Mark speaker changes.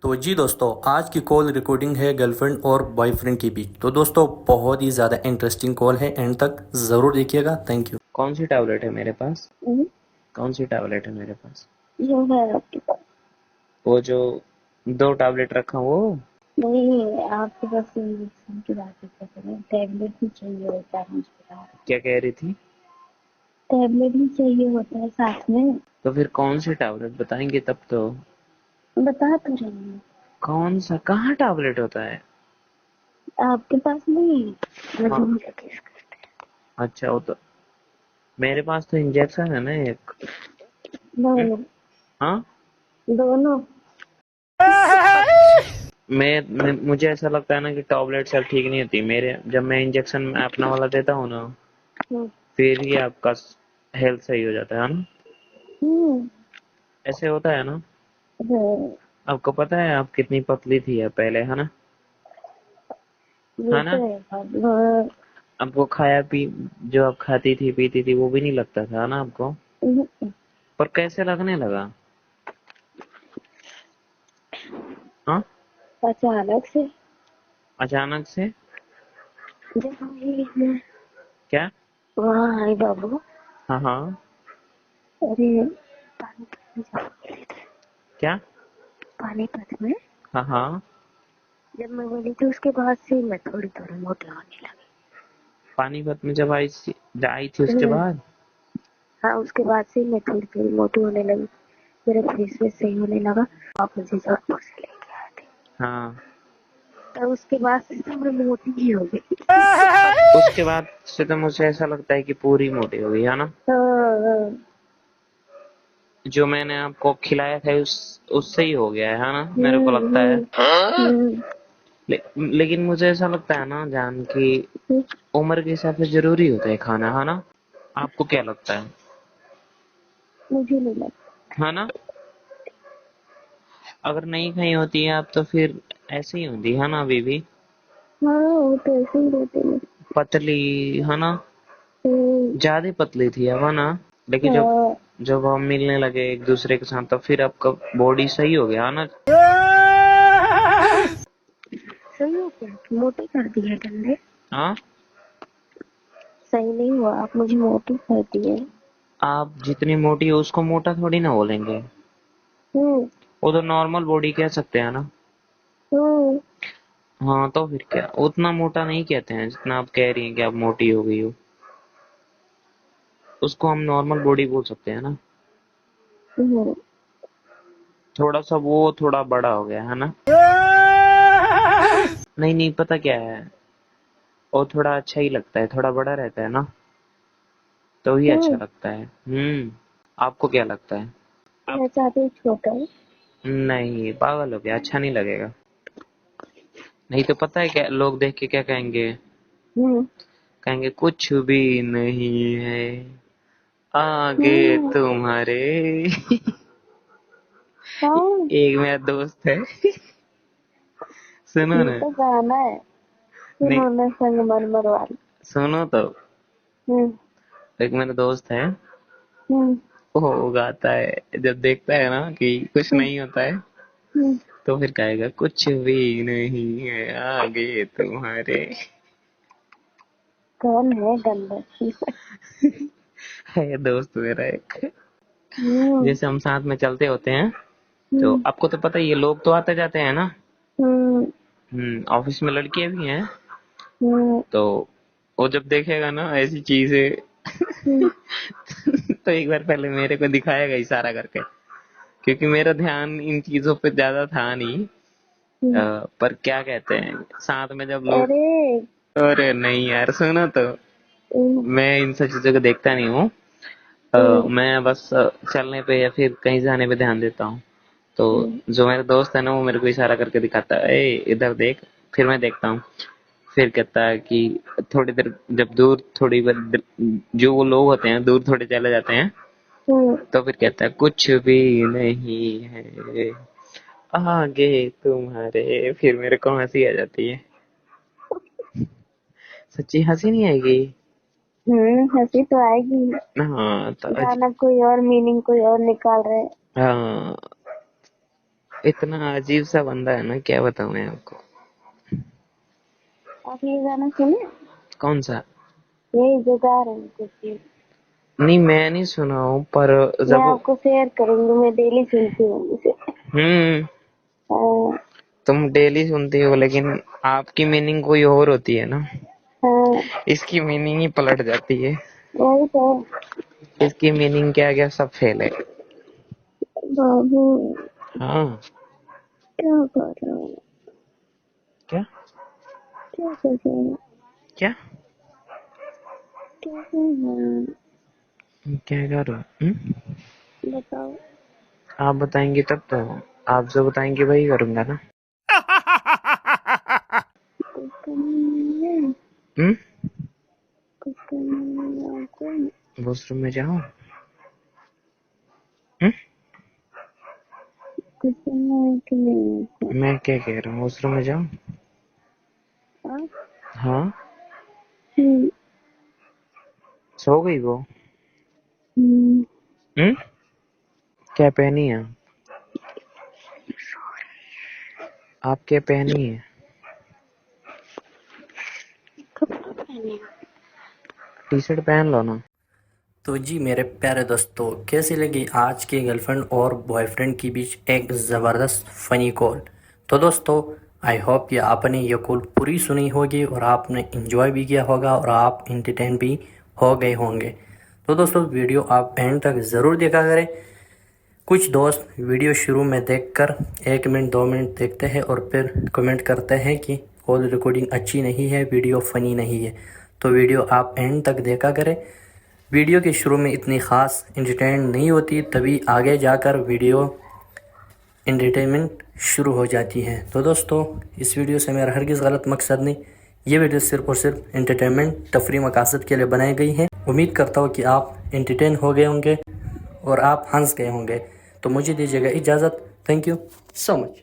Speaker 1: तो जी दोस्तों, आज की कॉल रिकॉर्डिंग है गर्लफ्रेंड और बॉयफ्रेंड के बीच। तो दोस्तों, बहुत ही ज़्यादा इंटरेस्टिंग कॉल है, एंड तक ज़रूर देखिएगा। Thank you.
Speaker 2: कौन सी टैबलेट है मेरे पास?
Speaker 3: हम्म,
Speaker 2: कौन सी टैबलेट है मेरे पास?
Speaker 3: जो है आपके पास।
Speaker 2: वो जो 2 टैबलेट रखा वो?
Speaker 3: नहीं, आपके पास इंजेक्शन की बात कर रहे हैं। टैबलेट भी चाहिए होता है मुझे।
Speaker 2: क्या कह रही थी?
Speaker 3: टैबलेट भी चाहिए होता है साथ में।
Speaker 2: तो फिर कौन सी टैबलेट बताएंगे तब तो।
Speaker 3: बता तो रही हूँ।
Speaker 2: कौन सा, कहाँ टैबलेट होता है?
Speaker 3: आपके पास नहीं है?
Speaker 2: हाँ,
Speaker 3: मुझे मुझे किस
Speaker 2: अच्छा वो तो मेरे पास तो इंजेक्शन है ना एक। हम्म,
Speaker 3: दोनों
Speaker 2: हाँ।
Speaker 3: दोनों।
Speaker 2: मुझे ऐसा लगता है ना कि टैबलेट सब ठीक नहीं होती मेरे। जब मैं इंजेक्शन अपना वाला देता हूँ ना,
Speaker 3: हम्म,
Speaker 2: फिर ही आपका हेल्थ सही हो जाता है ना।
Speaker 3: हम्म,
Speaker 2: ऐसे होता है ना।
Speaker 3: हम्म,
Speaker 2: आपको पता है आप कितनी पतली थी है पहले, है ना?
Speaker 3: ये
Speaker 2: है
Speaker 3: तो
Speaker 2: ना?
Speaker 3: है बात। हाँ,
Speaker 2: आपको खाया पी जो आप खाती थी पीती थी वो भी नहीं लगता था ना आपको।
Speaker 3: हम्म,
Speaker 2: पर कैसे लगने लगा? हाँ,
Speaker 3: अचानक से
Speaker 2: अचानक से।
Speaker 3: जब मैं
Speaker 2: क्या?
Speaker 3: वहाँ आई बाबू।
Speaker 2: हाँ हाँ।
Speaker 3: अरे, पानीपत में जब मिले थे।
Speaker 2: क्या?
Speaker 3: पानीपत में
Speaker 2: हाँ हाँ।
Speaker 3: जब मैं बोली थी, उसके बाद से मैं थोड़ी थोड़ी मोटी होने लगी।
Speaker 2: पानीपत में जब आई थी उसके
Speaker 3: हम्म,
Speaker 2: बाद?
Speaker 3: हाँ, उसके बाद से मैं थोड़ी थोड़ी मोटी होने लगी। मेरा फेस वेस सही होने लगा। आप मुझे जौनपुर से लेके आए थे।
Speaker 2: हाँ।
Speaker 3: तब उसके बाद से तो मैं मोटी ही हो गई।
Speaker 2: उसके बाद से तो मुझे ऐसा लगता है कि पूरी मोटी हो गई, है ना?
Speaker 3: हाँ, हाँ,
Speaker 2: जो मैंने आपको खिलाया था उससे ही हो गया है ना, मेरे को लगता है।
Speaker 3: हम्म, हम्म,
Speaker 2: लेकिन मुझे ऐसा लगता है ना जान की
Speaker 3: हम्म,
Speaker 2: उम्र के हिसाब से जरूरी होता है खाना, है ना? आपको क्या लगता
Speaker 3: मुझे नहीं लगता।
Speaker 2: है ना? अगर नहीं खाई होती है आप तो फिर ऐसे ही होती है ना अभी भी।
Speaker 3: हाँ, वो तो ऐसे ही रहते हैं।
Speaker 2: पतली, है ना?
Speaker 3: हम्म,
Speaker 2: ज्यादा पतली थी अब, है ना? लेकिन जब
Speaker 3: हाँ,
Speaker 2: जब हम मिलने लगे एक दूसरे के साथ तो फिर आपका बॉडी सही हो गया, है ना?
Speaker 3: सही हो क्या? मोटी कर दी है तुमने।
Speaker 2: हाँ।
Speaker 3: सही नहीं हुआ, आप मुझे मोटी कर दी है।
Speaker 2: आप जितनी मोटी हो उसको मोटा थोड़ी ना बोलेंगे।
Speaker 3: हम्म,
Speaker 2: वो तो नॉर्मल बॉडी कह सकते हैं ना।
Speaker 3: हम्म,
Speaker 2: हाँ तो फिर क्या, उतना मोटा नहीं कहते हैं जितना आप कह रही हैं कि आप मोटी हो गई हो। उसको हम नॉर्मल बॉडी बोल सकते हैं ना।
Speaker 3: हम्म,
Speaker 2: थोड़ा सा वो थोड़ा बड़ा हो गया है ना। नहीं नहीं, पता क्या है, वो थोड़ा अच्छा ही लगता है, थोड़ा बड़ा रहता है ना तो ही अच्छा
Speaker 3: हम्म।
Speaker 2: लगता है। आपको क्या लगता है? आप
Speaker 3: मैं चाहती हूँ छोटा है।
Speaker 2: नहीं, पागल हो गया, अच्छा नहीं लगेगा। नहीं तो पता है क्या लोग देख के क्या कहेंगे?
Speaker 3: हम्म,
Speaker 2: कहेंगे कुछ भी नहीं है आगे
Speaker 3: हम्म,
Speaker 2: तुम्हारे।
Speaker 3: हाँ,
Speaker 2: एक मेरा दोस्त है, सुनो
Speaker 3: ये
Speaker 2: ना।
Speaker 3: तो गाना है।
Speaker 2: नहीं,
Speaker 3: सुनो संगमरमर वाली।
Speaker 2: सुनो तो।
Speaker 3: हम्म,
Speaker 2: एक मेरा दोस्त है,
Speaker 3: हम्म,
Speaker 2: वो गाता है जब देखता है ना कि कुछ
Speaker 3: हम्म,
Speaker 2: नहीं होता है
Speaker 3: हम्म।
Speaker 2: तो फिर कहेगा कुछ भी नहीं है आगे तुम्हारे।
Speaker 3: कौन है गंदा?
Speaker 2: है दोस्त मेरा एक।
Speaker 3: हम्म,
Speaker 2: जैसे हम साथ में चलते होते हैं तो
Speaker 3: हम्म,
Speaker 2: आपको तो पता ही है लोग तो आते जाते हैं ना।
Speaker 3: हम्म,
Speaker 2: ऑफिस में लड़कियां भी हैं
Speaker 3: हम्म,
Speaker 2: तो वो जब देखेगा ना ऐसी चीजें
Speaker 3: हम्म,
Speaker 2: तो एक बार पहले मेरे को दिखाएगा इशारा करके, क्योंकि मेरा ध्यान इन चीजों पे ज्यादा था नहीं।
Speaker 3: हम्म।
Speaker 2: पर क्या कहते हैं, साथ में जब लोग।
Speaker 3: अरे,
Speaker 2: अरे नहीं यार, सुनो तो।
Speaker 3: हम्म,
Speaker 2: मैं इन सब चीजों को देखता नहीं हूँ।
Speaker 3: हम्म,
Speaker 2: मैं बस चलने पे या फिर कहीं जाने पे ध्यान देता हूँ। तो
Speaker 3: हम्म,
Speaker 2: जो मेरा दोस्त है ना वो मेरे को इशारा करके दिखाता है, ए इधर देख। फिर मैं देखता हूँ। फिर कहता है कि थोड़ी देर जब दूर थोड़ी जो वो लोग होते हैं दूर थोड़े चले जाते हैं
Speaker 3: हम्म।
Speaker 2: तो फिर कहता है कुछ भी नहीं है आगे तुम्हारे। फिर मेरे को हंसी आ जाती है। सच्ची हंसी नहीं आएगी?
Speaker 3: हंसी तो आएगी।
Speaker 2: हाँ तो
Speaker 3: गाना कोई और मीनिंग कोई और निकाल रहे हैं।
Speaker 2: हाँ, इतना अजीब सा बंदा है ना, क्या बताऊं मैं आपको।
Speaker 3: आप ये गाना सुने?
Speaker 2: कौन सा?
Speaker 3: यही जो गा रहे हैं कुछ।
Speaker 2: नहीं मैं नहीं सुना हूँ, पर
Speaker 3: मैं
Speaker 2: जब
Speaker 3: आपको शेयर करूंगी, मैं डेली सुनती हूँ उसे। हाँ,
Speaker 2: तुम डेली सुनती हो, लेकिन आपकी मीनिंग कोई और होती है ना।
Speaker 3: हाँ,
Speaker 2: इसकी मीनिंग ही पलट जाती है।
Speaker 3: वही तो।
Speaker 2: इसकी मीनिंग क्या क्या सब फेल है।
Speaker 3: बाबू,
Speaker 2: हाँ।
Speaker 3: क्या कर रहा हूँ?
Speaker 2: क्या
Speaker 3: क्या कर रहा हूँ?
Speaker 2: क्या
Speaker 3: क्या कर रहा हूँ?
Speaker 2: क्या करो?
Speaker 3: बताओ।
Speaker 2: आप बताएंगे तब तो। आप जो बताएंगे वही करूंगा ना।
Speaker 3: कुछ करना है?
Speaker 2: हम्म।
Speaker 3: कुछ करना है आपको?
Speaker 2: वॉशरूम में जाओ। हम्म।
Speaker 3: कुछ करना है कि नहीं आपको?
Speaker 2: मैं क्या कह रहा हूँ, वॉशरूम में जाओ।
Speaker 3: हाँ?
Speaker 2: हाँ।
Speaker 3: हम्म,
Speaker 2: सो गई वो?
Speaker 3: हम्म,
Speaker 2: हम्म। क्या पहनी है? आप क्या पहनी है?
Speaker 3: कपड़ा पहने।
Speaker 2: टी शर्ट पहन लो ना।
Speaker 1: तो जी मेरे प्यारे दोस्तों, कैसी लगी आज के गर्लफ्रेंड और बॉयफ्रेंड के बीच एक ज़बरदस्त फ़नी कॉल। तो दोस्तों, आई होप कि आपने ये कॉल पूरी सुनी होगी और आपने इंजॉय भी किया होगा और आप इंटरटेन भी हो गए होंगे। तो दोस्तों, वीडियो आप एंड तक ज़रूर देखा करें। कुछ दोस्त वीडियो शुरू में देखकर 1 मिनट 2 मिनट देखते हैं और फिर कमेंट करते हैं कि कॉल रिकॉर्डिंग अच्छी नहीं है, वीडियो फ़नी नहीं है। तो वीडियो आप एंड तक देखा करें। वीडियो के शुरू में इतनी ख़ास इंटरटेन नहीं होती, तभी आगे जाकर वीडियो एंटरटेनमेंट शुरू हो जाती है। तो दोस्तों, इस वीडियो से मेरा हरगिज़ गलत मकसद नहीं, ये वीडियो सिर्फ और सिर्फ एंटरटेनमेंट तफरी मकासद के लिए बनाई गई है। उम्मीद करता हूँ कि आप एंटरटेन हो गए होंगे और आप हंस गए होंगे। तो मुझे दीजिएगा इजाज़त। Thank you so much.